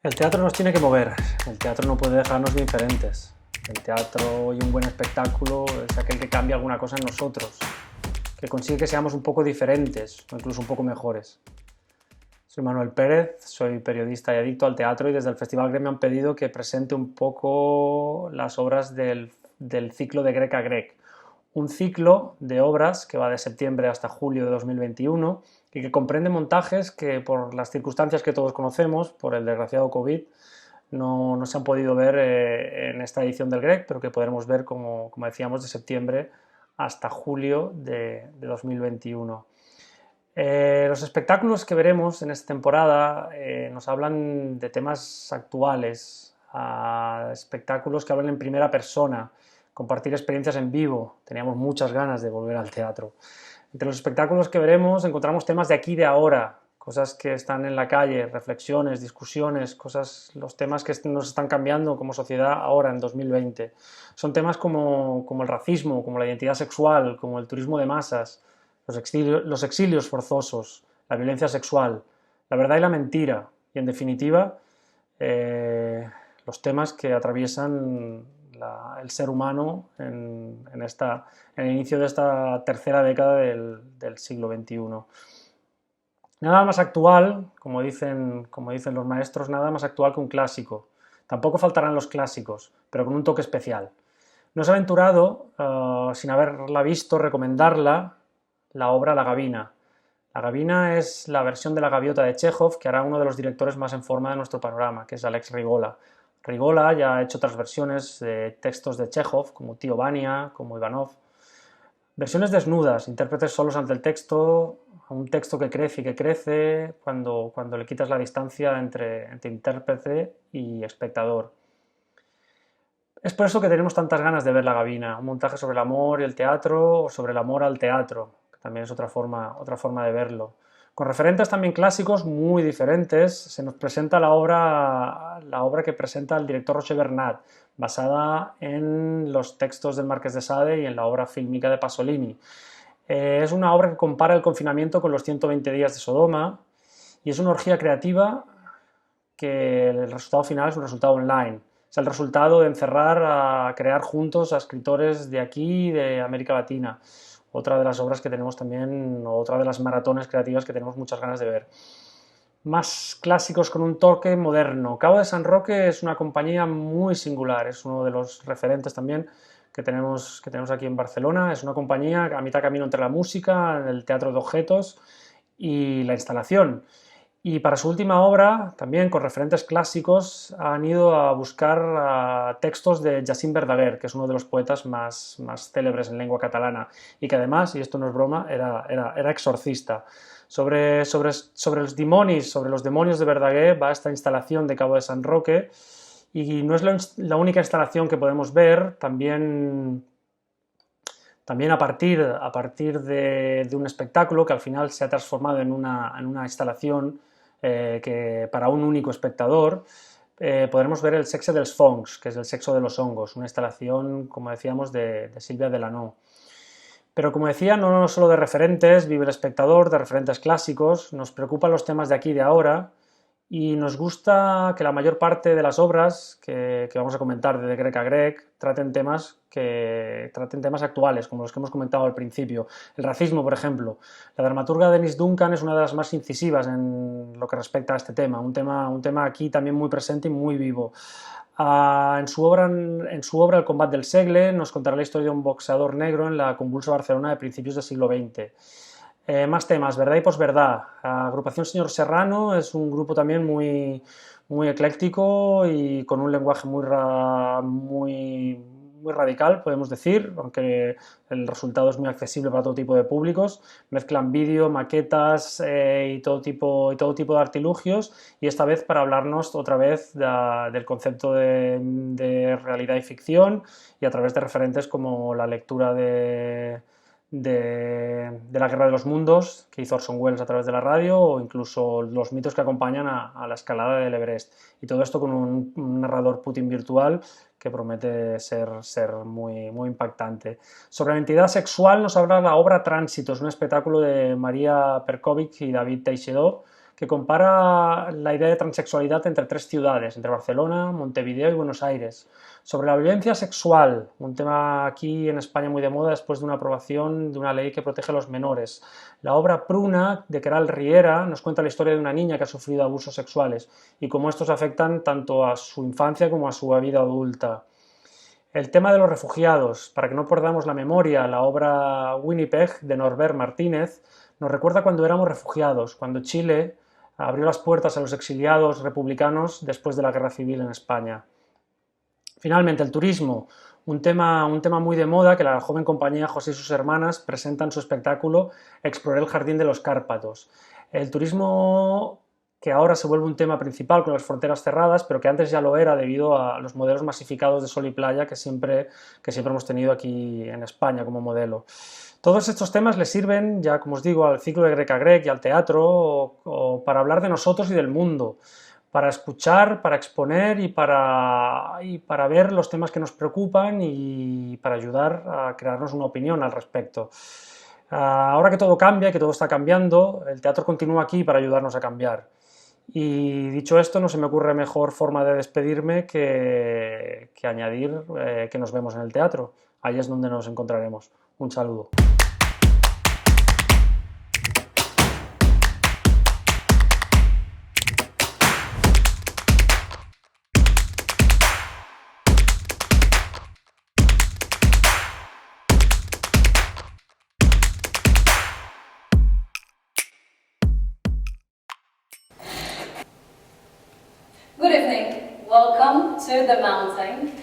El teatro nos tiene que mover, el teatro no puede dejarnos indiferentes. El teatro y un buen espectáculo es aquel que cambia alguna cosa en nosotros, que consigue que seamos un poco diferentes o incluso un poco mejores. Soy Manuel Pérez, soy periodista y adicto al teatro y desde el Festival Grec me han pedido que presente un poco las obras del ciclo de Grec a Grec. Un ciclo de obras que va de septiembre hasta julio de 2021 y que comprende montajes que por las circunstancias que todos conocemos, por el desgraciado COVID, no se han podido ver en esta edición del Grec, pero que podremos ver, como decíamos, de septiembre hasta julio de 2021. Los espectáculos que veremos en esta temporada nos hablan de temas actuales, espectáculos que hablan en primera persona, compartir experiencias en vivo. Teníamos muchas ganas de volver al teatro. Entre los espectáculos que veremos encontramos temas de aquí y de ahora, cosas que están en la calle, reflexiones, discusiones, los temas que nos están cambiando como sociedad ahora, en 2020. Son temas como el racismo, como la identidad sexual, como el turismo de masas, los exilios forzosos, la violencia sexual, la verdad y la mentira, y en definitiva, los temas que atraviesan el ser humano en el inicio de esta tercera década del siglo XXI. Nada más actual, como dicen los maestros, nada más actual que un clásico. Tampoco faltarán los clásicos, pero con un toque especial. No os he aventurado, sin haberla visto, recomendarla, la obra La Gavina. La Gavina es la versión de La Gaviota de Chekhov que hará uno de los directores más en forma de nuestro panorama, que es Alex Rigola. Rigola ya ha hecho otras versiones de textos de Chekhov, como Tío Vania, como Ivanov. Versiones desnudas, intérpretes solos ante el texto, un texto que crece y que crece cuando le quitas la distancia entre intérprete y espectador. Es por eso que tenemos tantas ganas de ver La Gavina, un montaje sobre el amor y el teatro, o sobre el amor al teatro, que también es otra forma de verlo. Con referentes también clásicos muy diferentes, se nos presenta la obra que presenta el director Roger Bernat, basada en los textos del Marqués de Sade y en la obra fílmica de Pasolini. Es una obra que compara el confinamiento con los 120 días de Sodoma y es una orgía creativa que el resultado final es un resultado online. Es el resultado de encerrar a crear juntos a escritores de aquí y de América Latina. Otra de las obras que tenemos también, otra de las maratones creativas que tenemos muchas ganas de ver. Más clásicos con un toque moderno. Cabo de San Roque es una compañía muy singular, es uno de los referentes también que tenemos aquí en Barcelona. Es una compañía a mitad camino entre la música, el teatro de objetos y la instalación. Y para su última obra, también con referentes clásicos, han ido a buscar textos de Jacint Verdaguer, que es uno de los poetas más célebres en lengua catalana, y que además, y esto no es broma, era exorcista. Sobre los demonios de Verdaguer va esta instalación de Cabo de San Roque, y no es la única instalación que podemos ver, también a partir de un espectáculo que al final se ha transformado en una instalación que para un único espectador, podremos ver el Sexe dels Fongs, que es el sexo de los hongos, una instalación, como decíamos, de Silvia Delanó. Pero como decía, no solo de referentes vive el espectador, de referentes clásicos, nos preocupan los temas de aquí y de ahora, y nos gusta que la mayor parte de las obras que vamos a comentar de Grec a Grec traten temas actuales, como los que hemos comentado al principio. El racismo, por ejemplo. La dramaturga Denise Duncan es una de las más incisivas en lo que respecta a este tema, un tema aquí también muy presente y muy vivo. En su obra El combat del segle nos contará la historia de un boxeador negro en la convulsa Barcelona de principios del siglo XX. Más temas, verdad y posverdad. Agrupación Señor Serrano es un grupo también muy ecléctico y con un lenguaje muy radical, podemos decir, aunque el resultado es muy accesible para todo tipo de públicos. Mezclan vídeo, maquetas y todo tipo de artilugios, y esta vez para hablarnos otra vez del concepto de realidad y ficción, y a través de referentes como la lectura de la Guerra de los Mundos que hizo Orson Welles a través de la radio, o incluso los mitos que acompañan a la escalada del Everest, y todo esto con un narrador Putin virtual que promete ser muy impactante. Sobre la identidad sexual nos habla la obra Tránsitos, un espectáculo de María Perkovic y David Teixidó, que compara la idea de transexualidad entre 3 ciudades, entre Barcelona, Montevideo y Buenos Aires. Sobre la violencia sexual, un tema aquí en España muy de moda después de una aprobación de una ley que protege a los menores. La obra Pruna, de Queralt Riera, nos cuenta la historia de una niña que ha sufrido abusos sexuales y cómo estos afectan tanto a su infancia como a su vida adulta. El tema de los refugiados, para que no perdamos la memoria, la obra Winnipeg de Norbert Martínez nos recuerda cuando éramos refugiados, cuando Chile abrió las puertas a los exiliados republicanos después de la Guerra Civil en España. Finalmente, el turismo, un tema muy de moda que la joven compañía José y sus hermanas presentan su espectáculo Exploré el jardín de los Cárpatos. El turismo que ahora se vuelve un tema principal con las fronteras cerradas, pero que antes ya lo era debido a los modelos masificados de sol y playa que siempre hemos tenido aquí en España como modelo. Todos estos temas le sirven, ya como os digo, al ciclo de Greca Grec y al teatro, o para hablar de nosotros y del mundo, para escuchar, para exponer y para ver los temas que nos preocupan y para ayudar a crearnos una opinión al respecto. Ahora que todo cambia, que todo está cambiando, el teatro continúa aquí para ayudarnos a cambiar. Y dicho esto, no se me ocurre mejor forma de despedirme que añadir que nos vemos en el teatro. Ahí es donde nos encontraremos. Un saludo. Good evening. Welcome to the mountain.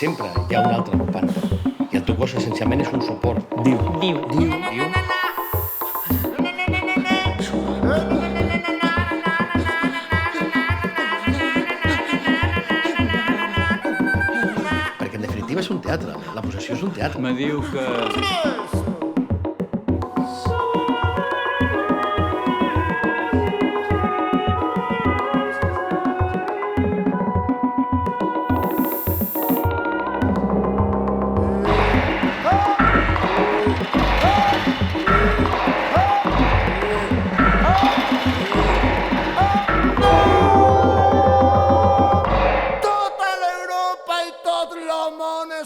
Sempre hi ha un altre ocupant i el teu cos essencialment és un suport. Diu. Perquè en definitiva és un teatre, la possessió és un teatre. Me diu que...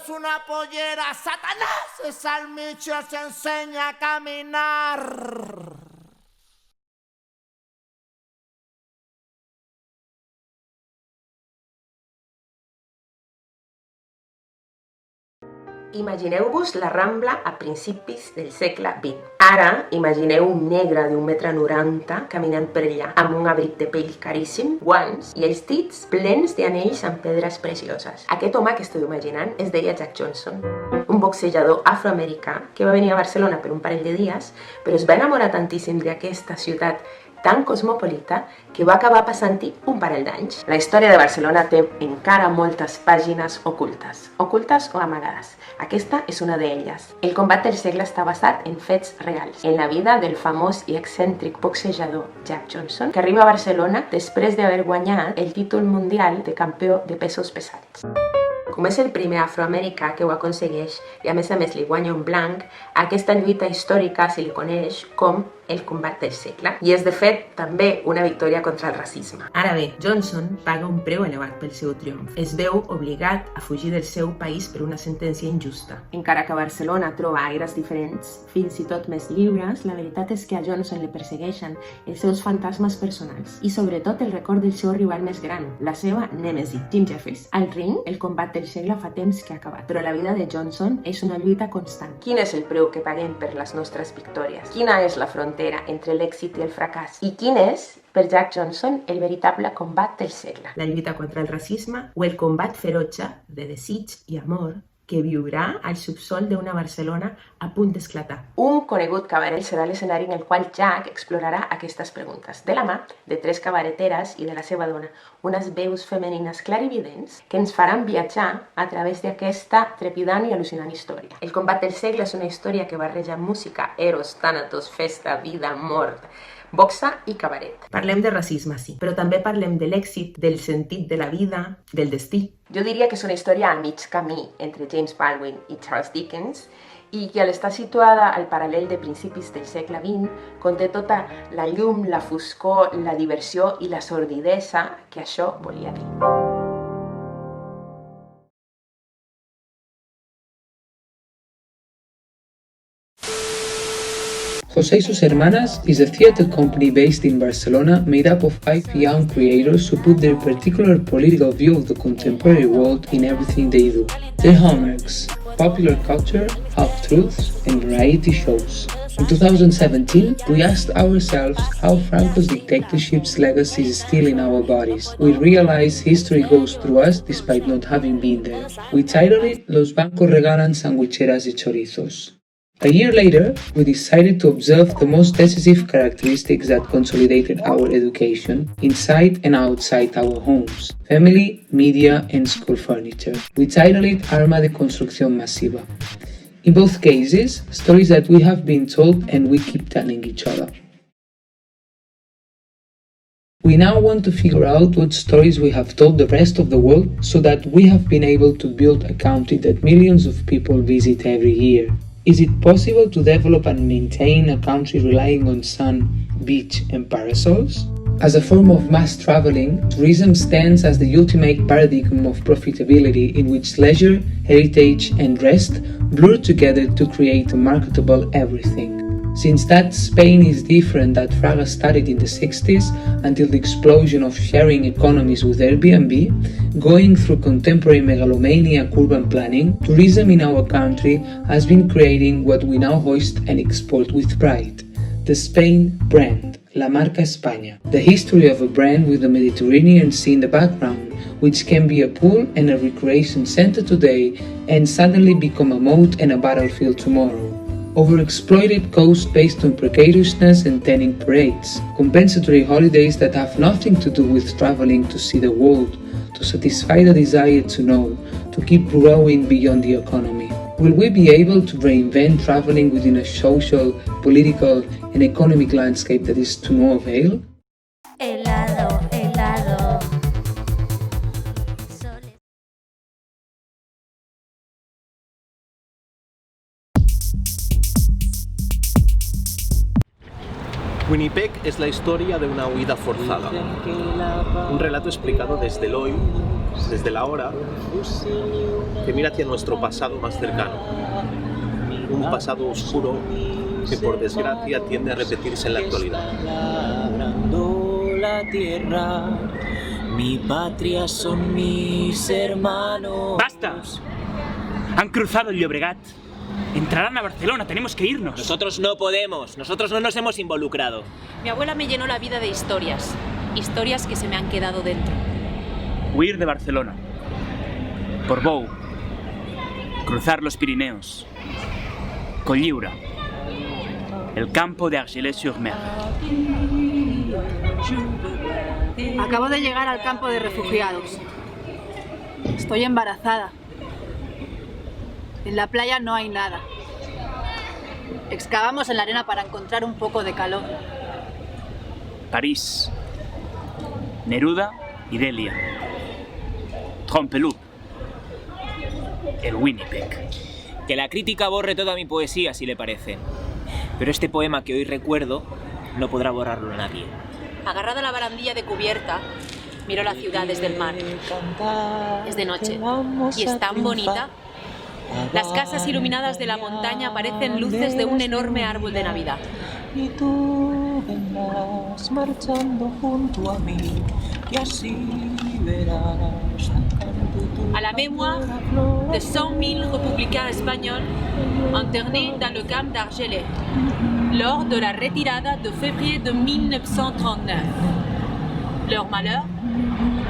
Una pollera, Satanás es al Micho, se enseña a caminar. Imagineu-vos la Rambla a principis del segle XX. Ara, imagineu un negre d'1,90 m caminant per allà, amb un abric de pell caríssim, guants i els dits plens d'anells amb pedres precioses. Aquest home que esteu imaginant es deia Jack Johnson, un boxejador afroamericà que va venir a Barcelona per un parell de dies, però es va enamorar tantíssim d'aquesta ciutat tan cosmopolita que va acabar passant-hi un parell d'anys. La història de Barcelona té encara moltes pàgines ocultes o amagades. Aquesta és una d'elles. El combat del segle està basat en fets reals, en la vida del famós i excèntric boxejador Jack Johnson, que arriba a Barcelona després d'haver guanyat el títol mundial de campió de pesos pesats. Com és el primer afroamericà que ho aconsegueix i a més li guanya un blanc, a aquesta lluita històrica se li coneix com el combat del segle i és de fet també una victòria contra el racisme. Ara bé, Johnson paga un preu elevat pel seu triomf. Es veu obligat a fugir del seu país per una sentència injusta. Encara que Barcelona troba aires diferents, fins i tot més lliures, la veritat és que a Johnson li persegueixen els seus fantasmes personals i sobretot el record del seu rival més gran, la seva nèmesi, Jim Jeffries. Al ring, el combat del segle fa temps que ha acabat, però la vida de Johnson és una lluita constant. Quin és el preu que paguem per les nostres victòries? Quina és la frontera entre l'èxit i el fracàs? I quin és, per Jack Johnson, el veritable combat del segle? La lluita contra el racisme o el combat ferotge de desig i amor que viurà al subsol d'una Barcelona a punt d'esclatar. Un conegut cabaret serà l'escenari en el qual Jack explorarà aquestes preguntes, de la mà de 3 cabareteres i de la seva dona, unes veus femenines clarividents que ens faran viatjar a través d'aquesta trepidant i al·lucinant història. El combat del segle és una història que barreja música, eros, tànatos, festa, vida, mort, boxa i cabaret. Parlem de racisme, sí, però també parlem de l'èxit, del sentit de la vida, del destí. Jo diria que és una història a mig camí entre James Baldwin i Charles Dickens i que al estar situada al paral·lel de principis del segle XX conté tota la llum, la foscor, la diversió i la sordidesa que això volia dir. José y sus hermanas is a theatre company based in Barcelona made up of 5 young creators who put their particular political view of the contemporary world in everything they do. Their hallmarks: popular culture, half-truths, and variety shows. In 2017, we asked ourselves how Franco's dictatorship's legacy is still in our bodies. We realize history goes through us despite not having been there. We titled it Los bancos regalan sandwicheras y chorizos. A year later, we decided to observe the most decisive characteristics that consolidated our education, inside and outside our homes: family, media, and school furniture. We titled it Arma de Construcción Masiva. In both cases, stories that we have been told and we keep telling each other. We now want to figure out what stories we have told the rest of the world so that we have been able to build a country that millions of people visit every year. Is it possible to develop and maintain a country relying on sun, beach, and parasols? As a form of mass traveling, tourism stands as the ultimate paradigm of profitability in which leisure, heritage, and rest blur together to create a marketable everything. Since that Spain is different that Fraga started in the 60s until the explosion of sharing economies with Airbnb, going through contemporary megalomaniac urban planning, tourism in our country has been creating what we now hoist and export with pride: the Spain brand, La Marca España, the history of a brand with the Mediterranean Sea in the background, which can be a pool and a recreation center today and suddenly become a moat and a battlefield tomorrow. Overexploited coast based on precariousness and tanning parades, compensatory holidays that have nothing to do with traveling to see the world, to satisfy the desire to know, to keep growing beyond the economy. Will we be able to reinvent traveling within a social, political, and economic landscape that is to no avail? Helado, helado. Winnipeg es la historia de una huida forzada, un relato explicado desde el hoy, desde la hora, que mira hacia nuestro pasado más cercano, un pasado oscuro que por desgracia tiende a repetirse en la actualidad. La tierra, mi patria son mis hermanos. ¡Basta! Han cruzado el Llobregat. Entrarán a Barcelona, tenemos que irnos. Nosotros no podemos, nosotros no nos hemos involucrado. Mi abuela me llenó la vida de historias, historias que se me han quedado dentro. Huir de Barcelona, Portbou, cruzar los Pirineos, Cotlliure, el campo de Argelès-sur-Mer. Acabo de llegar al campo de refugiados. Estoy embarazada. En la playa no hay nada. Excavamos en la arena para encontrar un poco de calor. París, Neruda y Delia, Trompeloup, el Winnipeg. Que la crítica borre toda mi poesía, si le parece. Pero este poema que hoy recuerdo no podrá borrarlo nadie. Agarrada a la barandilla de cubierta, miro la ciudad desde el mar. Es de noche y es tan bonita. Las casas iluminadas de la montaña parecen luces de un enorme árbol de Navidad. Y tú vendrás marchando junto a mí, y así verás. À la mémoire de 100 000 républicains espagnols internés dans le camp d'Argelès lors de la retirada de février de 1939. Leur malheur,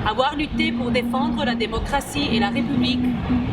avoir lutté pour défendre la démocratie et la République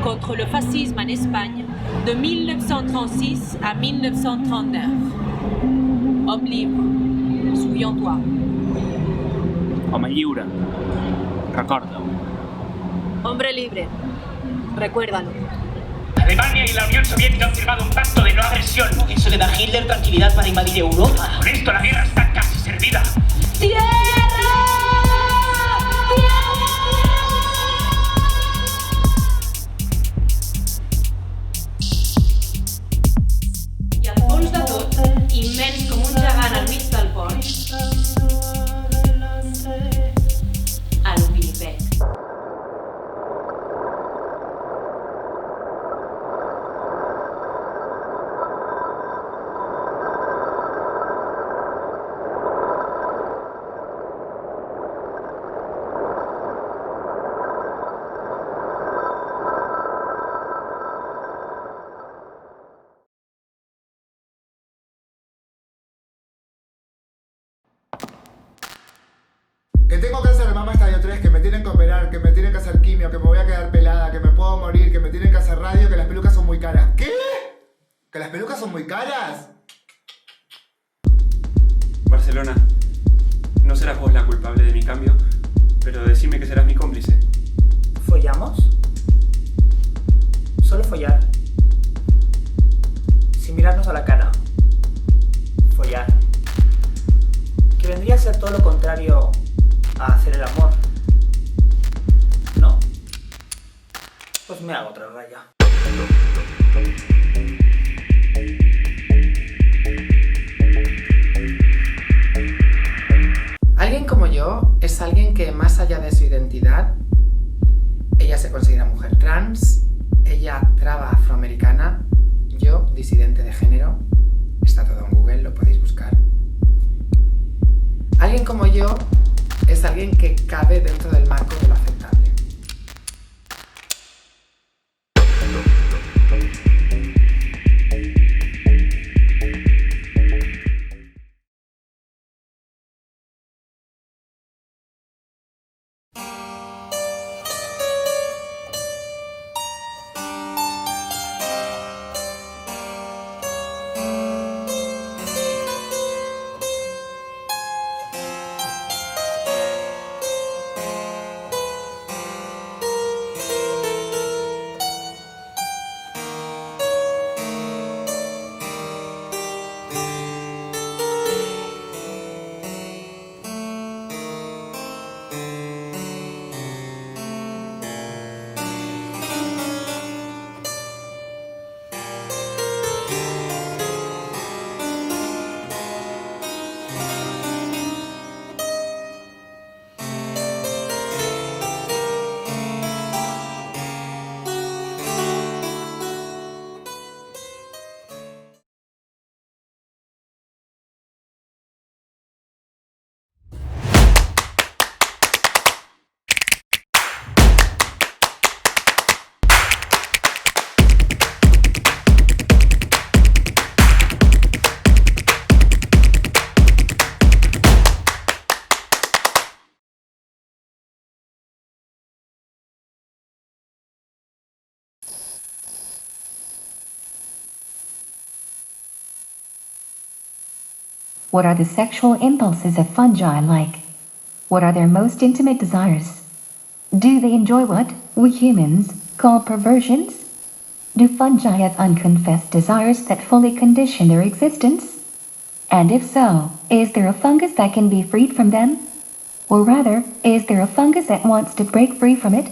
contre le fascisme en Espagne de 1936 à 1939. Homme libre, souviens-toi. Home lliure, recorda-ho. Hombre libre, recuérdalo. Alemania y la Unión Soviética han firmado un pacto de no agresión. ¿Eso le da a Hitler tranquilidad para invadir Europa? Con esto la guerra está casi servida. ¡Tierra! I al fons de tot, immens com un gegant al mig del pont, el Winnipeg. Que tengo cáncer de mama estadio 3, que me tienen que operar, que me tienen que hacer quimio, que me voy a quedar pelada, que me puedo morir, que me tienen que hacer radio, que las pelucas son muy caras. ¿Qué? ¿Que las pelucas son muy caras? Barcelona, no serás vos la culpable de mi cambio, pero decime que serás mi cómplice. ¿Follamos? Solo follar. Sin mirarnos a la cara. Follar. Que vendría a ser todo lo contrario a hacer el amor. ¿No? Pues me hago otra raya. Alguien como yo es alguien que, más allá de su identidad, ella se considera mujer trans, ella traba afroamericana, yo disidente de género, está todo en Google, lo podéis buscar. Alguien como yo es alguien que cabe dentro del marco de lo aceptable. What are the sexual impulses of fungi like? What are their most intimate desires? Do they enjoy what we humans call perversions? Do fungi have unconfessed desires that fully condition their existence? And if so, is there a fungus that can be freed from them? Or rather, is there a fungus that wants to break free from it?